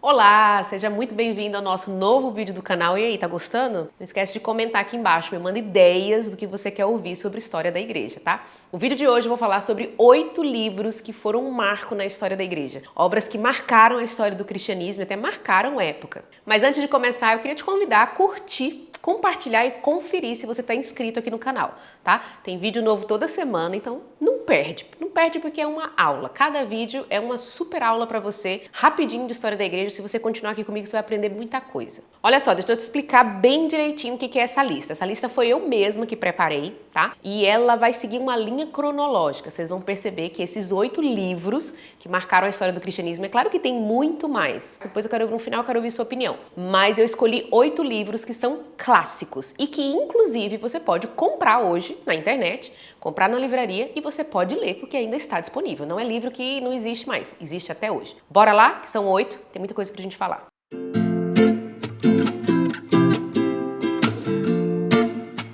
Olá, seja muito bem-vindo ao nosso novo vídeo do canal. E aí, tá gostando? Não esquece de comentar aqui embaixo, me manda ideias do que você quer ouvir sobre a história da igreja, tá? O vídeo de hoje eu vou falar sobre 8 livros que foram um marco na história da igreja. Obras que marcaram a história do cristianismo e até marcaram época. Mas antes de começar, eu queria te convidar a curtir, compartilhar e conferir se você está inscrito aqui no canal, tá? Tem vídeo novo toda semana, então não perde. Não perde porque é uma aula. Cada vídeo é uma super aula para você, rapidinho de história da igreja. Se você continuar aqui comigo, você vai aprender muita coisa. Olha só, deixa eu te explicar bem direitinho o que é essa lista. Essa lista foi eu mesma que preparei, tá? E ela vai seguir uma linha cronológica. Vocês vão perceber que esses 8 livros que marcaram a história do cristianismo, é claro que tem muito mais. Depois no final eu quero ouvir sua opinião. Mas eu escolhi 8 livros que são clássicos e que inclusive você pode comprar hoje na internet, comprar na livraria e você pode ler porque ainda está disponível. Não é livro que não existe mais, existe até hoje. Bora lá, que são 8, tem muita coisa pra gente falar.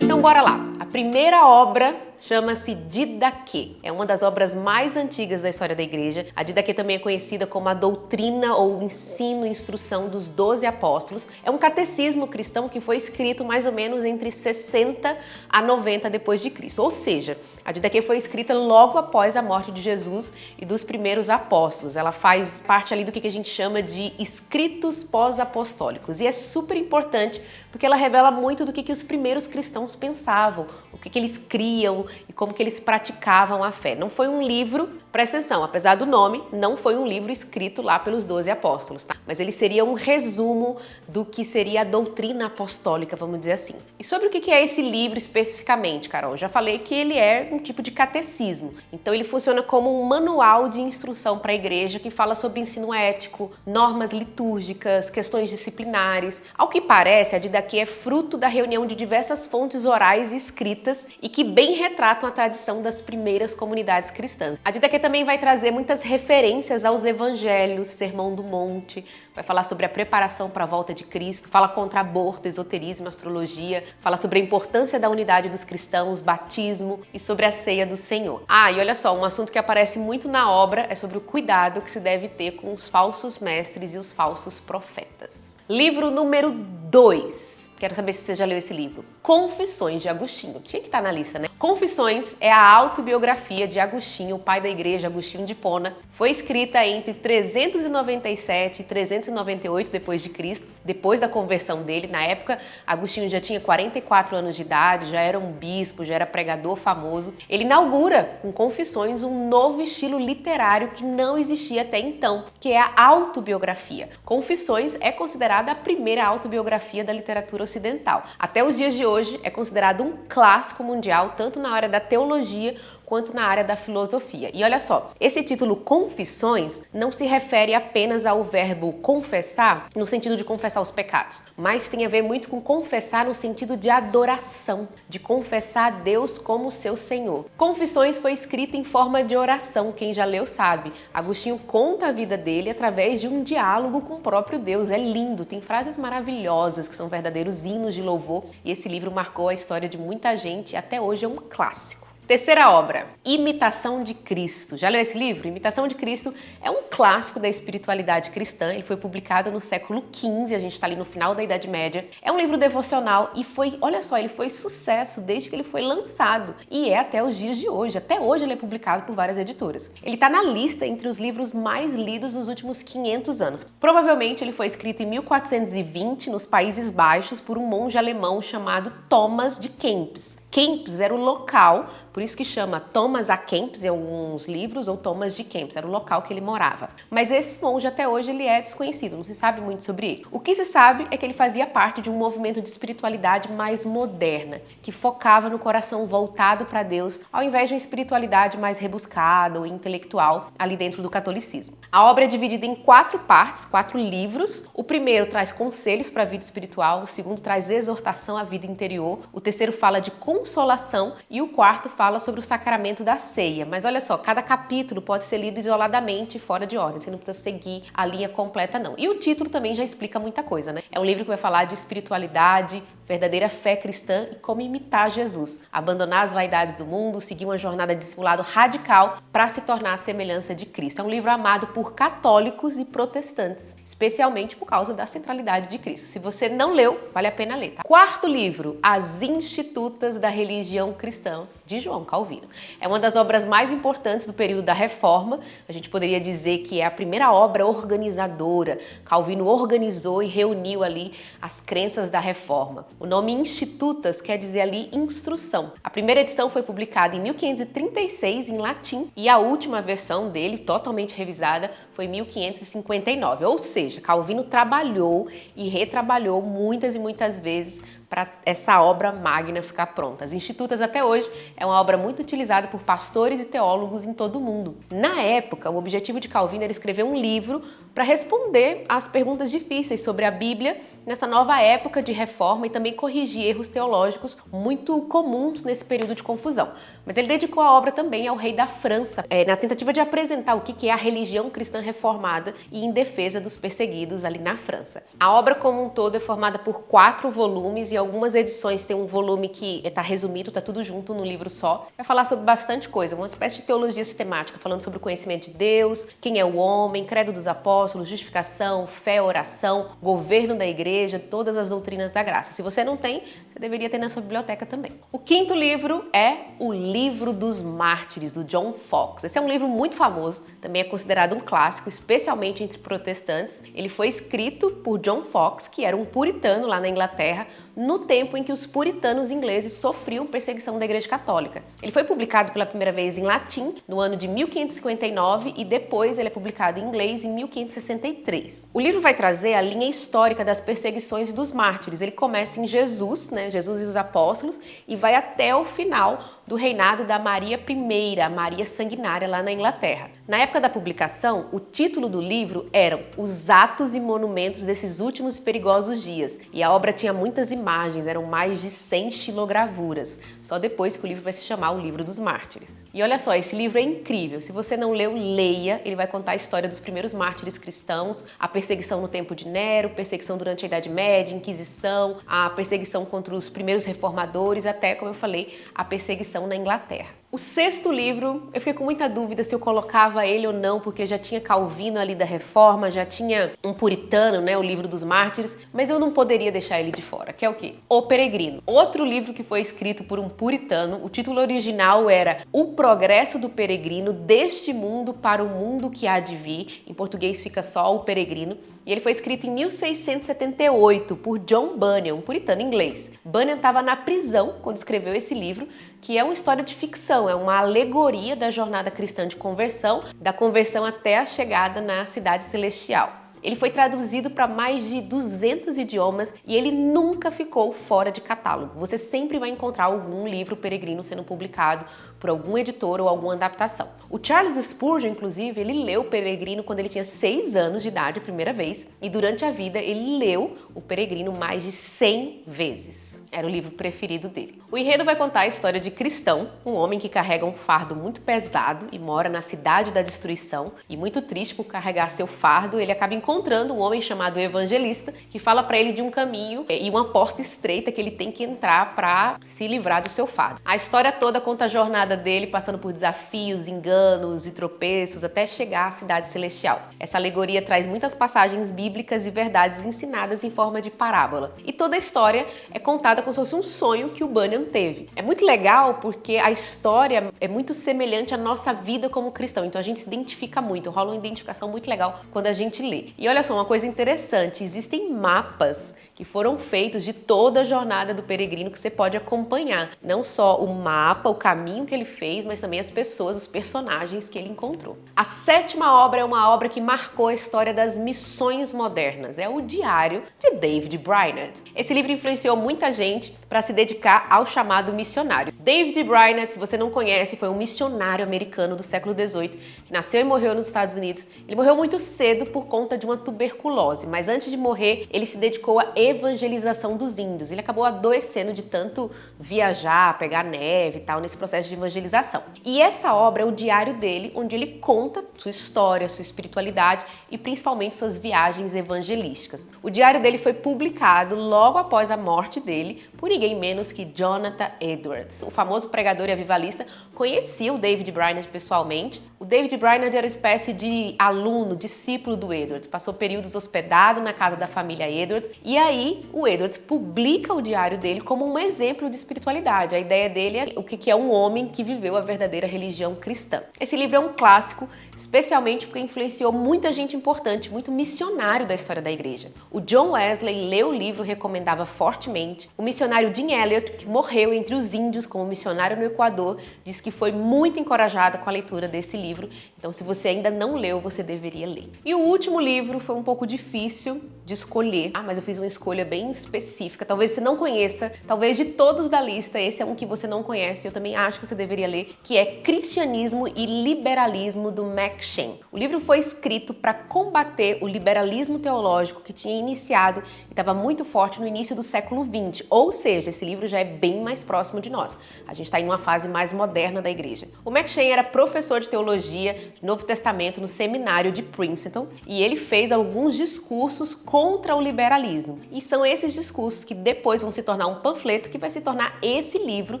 Então bora lá. A primeira obra chama-se Didaquê. É uma das obras mais antigas da história da igreja. A Didaquê também é conhecida como a doutrina ou ensino, instrução dos 12 apóstolos. É um catecismo cristão que foi escrito mais ou menos entre 60 a 90 depois de Cristo. Ou seja, a Didaquê foi escrita logo após a morte de Jesus e dos primeiros apóstolos. Ela faz parte ali do que a gente chama de escritos pós-apostólicos. E é super importante porque ela revela muito do que os primeiros cristãos pensavam, o que eles criam e como que eles praticavam a fé. Não foi um livro, presta atenção, apesar do nome, não foi um livro escrito lá pelos 12 apóstolos, tá? Mas ele seria um resumo do que seria a doutrina apostólica, vamos dizer assim. E sobre o que é esse livro especificamente, Carol? Eu já falei que ele é um tipo de catecismo. Então ele funciona como um manual de instrução para a igreja que fala sobre ensino ético, normas litúrgicas, questões disciplinares. Ao que parece, a Didaquê é fruto da reunião de diversas fontes orais e escritas e que bem retratam a tradição das primeiras comunidades cristãs. A Didaquê também vai trazer muitas referências aos evangelhos, Sermão do Monte, vai falar sobre a preparação para a volta de Cristo, fala contra aborto, esoterismo, astrologia, fala sobre a importância da unidade dos cristãos, batismo e sobre a ceia do Senhor. Ah, e olha só, um assunto que aparece muito na obra é sobre o cuidado que se deve ter com os falsos mestres e os falsos profetas. Livro número 2. Quero saber se você já leu esse livro. Confissões de Agostinho. Tinha que estar na lista, né? Confissões é a autobiografia de Agostinho, o pai da igreja, Agostinho de Hipona. Foi escrita entre 397 e 398 depois de Cristo, depois da conversão dele. Na época, Agostinho já tinha 44 anos de idade, já era um bispo, já era pregador famoso. Ele inaugura com Confissões um novo estilo literário que não existia até então, que é a autobiografia. Confissões é considerada a primeira autobiografia da literatura ocidental. Até os dias de hoje é considerado um clássico mundial, tanto na área da teologia quanto na área da filosofia. E olha só, esse título Confissões não se refere apenas ao verbo confessar, no sentido de confessar os pecados, mas tem a ver muito com confessar no sentido de adoração, de confessar a Deus como seu Senhor. Confissões foi escrita em forma de oração, quem já leu sabe. Agostinho conta a vida dele através de um diálogo com o próprio Deus. É lindo, tem frases maravilhosas que são verdadeiros hinos de louvor e esse livro marcou a história de muita gente e até hoje é um clássico. Terceira obra, Imitação de Cristo. Já leu esse livro? Imitação de Cristo é um clássico da espiritualidade cristã. Ele foi publicado no século XV, a gente está ali no final da Idade Média. É um livro devocional e olha só, ele foi sucesso desde que ele foi lançado e é até os dias de hoje. Até hoje ele é publicado por várias editoras. Ele está na lista entre os livros mais lidos nos últimos 500 anos. Provavelmente ele foi escrito em 1420 nos Países Baixos por um monge alemão chamado Thomas de Kempis. Kempis era o local, por isso que chama Thomas a Kempis em alguns livros, ou Thomas de Kempis, era o local que ele morava. Mas esse monge até hoje ele é desconhecido, não se sabe muito sobre ele. O que se sabe é que ele fazia parte de um movimento de espiritualidade mais moderna, que focava no coração voltado para Deus, ao invés de uma espiritualidade mais rebuscada ou intelectual ali dentro do catolicismo. A obra é dividida em 4 partes, 4 livros. O primeiro traz conselhos para a vida espiritual, o segundo traz exortação à vida interior, o terceiro fala de consolação e o quarto fala sobre o sacramento da ceia. Mas olha só, cada capítulo pode ser lido isoladamente, fora de ordem. Você não precisa seguir a linha completa, não. E o título também já explica muita coisa, né? É um livro que vai falar de espiritualidade, verdadeira fé cristã e como imitar Jesus, abandonar as vaidades do mundo, seguir uma jornada de discipulado radical para se tornar a semelhança de Cristo. É um livro amado por católicos e protestantes, especialmente por causa da centralidade de Cristo. Se você não leu, vale a pena ler, tá? Quarto livro, As Institutas da Religião Cristã, de João Calvino. É uma das obras mais importantes do período da Reforma. A gente poderia dizer que é a primeira obra organizadora. Calvino organizou e reuniu ali as crenças da Reforma. O nome Institutas quer dizer ali instrução. A primeira edição foi publicada em 1536 em latim e a última versão dele, totalmente revisada, foi em 1559. Ou seja, Calvino trabalhou e retrabalhou muitas e muitas vezes para essa obra magna ficar pronta. As Institutas até hoje é uma obra muito utilizada por pastores e teólogos em todo o mundo. Na época, o objetivo de Calvino era escrever um livro para responder às perguntas difíceis sobre a Bíblia nessa nova época de reforma e também corrigir erros teológicos muito comuns nesse período de confusão. Mas ele dedicou a obra também ao rei da França, na tentativa de apresentar o que é a religião cristã reformada e em defesa dos perseguidos ali na França. A obra como um todo é formada por 4 volumes e algumas edições tem um volume que está resumido, está tudo junto no livro só. Vai falar sobre bastante coisa, uma espécie de teologia sistemática, falando sobre o conhecimento de Deus, quem é o homem, credo dos apóstolos, justificação, fé, oração, governo da igreja, todas as doutrinas da graça. Se você não tem, você deveria ter na sua biblioteca também. O quinto livro é o Livro dos Mártires, do John Foxe. Esse é um livro muito famoso, também é considerado um clássico, especialmente entre protestantes. Ele foi escrito por John Foxe, que era um puritano lá na Inglaterra, no tempo em que os puritanos ingleses sofriam perseguição da Igreja Católica. Ele foi publicado pela primeira vez em latim no ano de 1559 e depois ele é publicado em inglês em 1563. O livro vai trazer a linha histórica das perseguições dos mártires. Ele começa em Jesus, Jesus e os apóstolos, e vai até o final do reinado da Maria I, a Maria Sanguinária, lá na Inglaterra. Na época da publicação, o título do livro eram Os Atos e Monumentos desses Últimos e Perigosos Dias, e a obra tinha muitas imagens, eram mais de 100 xilogravuras. Só depois que o livro vai se chamar O Livro dos Mártires. E olha só, esse livro é incrível. Se você não leu, leia. Ele vai contar a história dos primeiros mártires cristãos, a perseguição no tempo de Nero, perseguição durante a Idade Média, Inquisição, a perseguição contra os primeiros reformadores, até, como eu falei, a perseguição na Inglaterra. O sexto livro, eu fiquei com muita dúvida se eu colocava ele ou não, porque já tinha Calvino ali da Reforma, já tinha um puritano, o Livro dos Mártires, mas eu não poderia deixar ele de fora, que é o quê? O Peregrino. Outro livro que foi escrito por um puritano, o título original era O Progresso do Peregrino deste mundo para o mundo que há de vir, em português fica só O Peregrino, e ele foi escrito em 1678 por John Bunyan, um puritano inglês. Bunyan estava na prisão quando escreveu esse livro, que é uma história de ficção, é uma alegoria da jornada cristã de conversão, da conversão até a chegada na cidade celestial. Ele foi traduzido para mais de 200 idiomas e ele nunca ficou fora de catálogo. Você sempre vai encontrar algum livro peregrino sendo publicado por algum editor ou alguma adaptação. O Charles Spurgeon, inclusive, ele leu o Peregrino quando ele tinha 6 anos de idade a primeira vez e durante a vida ele leu o Peregrino mais de 100 vezes. Era o livro preferido dele. O enredo vai contar a história de Cristão, um homem que carrega um fardo muito pesado e mora na cidade da destruição. E muito triste por carregar seu fardo, ele acaba encontrando um homem chamado Evangelista que fala para ele de um caminho e uma porta estreita que ele tem que entrar para se livrar do seu fardo. A história toda conta a jornada dele passando por desafios, enganos e tropeços até chegar à cidade celestial. Essa alegoria traz muitas passagens bíblicas e verdades ensinadas em forma de parábola. E toda a história é contada como se fosse um sonho que o Bunyan teve. É muito legal porque a história é muito semelhante à nossa vida como cristão, então a gente se identifica muito, rola uma identificação muito legal quando a gente lê. E olha só, uma coisa interessante, existem mapas que foram feitos de toda a jornada do peregrino que você pode acompanhar. Não só o mapa, o caminho que ele fez, mas também as pessoas, os personagens que ele encontrou. A sétima obra é uma obra que marcou a história das missões modernas. É o Diário de David Brainerd. Esse livro influenciou muita gente para se dedicar ao chamado missionário. David Brainerd, se você não conhece, foi um missionário americano do século XVIII que nasceu e morreu nos Estados Unidos. Ele morreu muito cedo por conta de uma tuberculose, mas antes de morrer, ele se dedicou a evangelização dos índios. Ele acabou adoecendo de tanto viajar, pegar neve e tal, nesse processo de evangelização. E essa obra é o diário dele, onde ele conta sua história, sua espiritualidade e principalmente suas viagens evangelísticas. O diário dele foi publicado logo após a morte dele por ninguém menos que Jonathan Edwards. O famoso pregador e avivalista conhecia o David Brainerd pessoalmente. O David Brainerd era uma espécie de aluno, discípulo do Edwards. Passou períodos hospedado na casa da família Edwards. E aí o Edwards publica o diário dele como um exemplo de espiritualidade. A ideia dele é o que é um homem que viveu a verdadeira religião cristã. Esse livro é um clássico, especialmente porque influenciou muita gente importante, muito missionário da história da igreja. O John Wesley leu o livro, recomendava fortemente. O missionário Jim Elliot, que morreu entre os índios como missionário no Equador, diz que foi muito encorajado com a leitura desse livro. Então, se você ainda não leu, você deveria ler. E o último livro foi um pouco difícil de escolher, mas eu fiz uma escolha bem específica. Talvez você não conheça, talvez de todos da lista, esse é um que você não conhece, eu também acho que você deveria ler, que é Cristianismo e Liberalismo, do McCheyne. O livro foi escrito para combater o liberalismo teológico que tinha iniciado e estava muito forte no início do século XX, ou seja, esse livro já é bem mais próximo de nós. A gente está em uma fase mais moderna da igreja. O McCheyne era professor de teologia do Novo Testamento no seminário de Princeton e ele fez alguns discursos contra o liberalismo. E são esses discursos que depois vão se tornar um panfleto que vai se tornar esse livro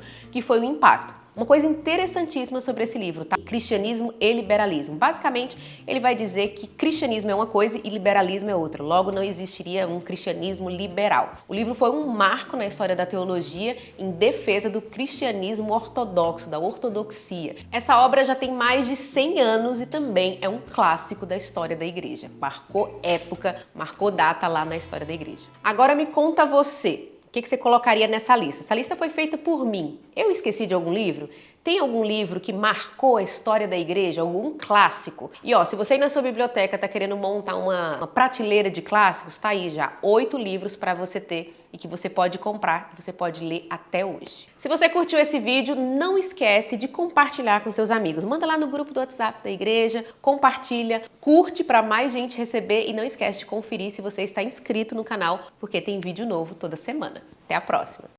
que foi o Impacto. Uma coisa interessantíssima sobre esse livro, tá? Cristianismo e Liberalismo. Basicamente, ele vai dizer que cristianismo é uma coisa e liberalismo é outra. Logo, não existiria um cristianismo liberal. O livro foi um marco na história da teologia em defesa do cristianismo ortodoxo, da ortodoxia. Essa obra já tem mais de 100 anos e também é um clássico da história da igreja. Marcou época, marcou data lá na história da igreja. Agora me conta você. O que você colocaria nessa lista? Essa lista foi feita por mim. Eu esqueci de algum livro? Tem algum livro que marcou a história da igreja? Algum clássico? E ó, se você aí na sua biblioteca tá querendo montar uma prateleira de clássicos, tá aí já 8 livros para você ter e que você pode comprar, que você pode ler até hoje. Se você curtiu esse vídeo, não esquece de compartilhar com seus amigos. Manda lá no grupo do WhatsApp da igreja, compartilha, curte para mais gente receber e não esquece de conferir se você está inscrito no canal, porque tem vídeo novo toda semana. Até a próxima!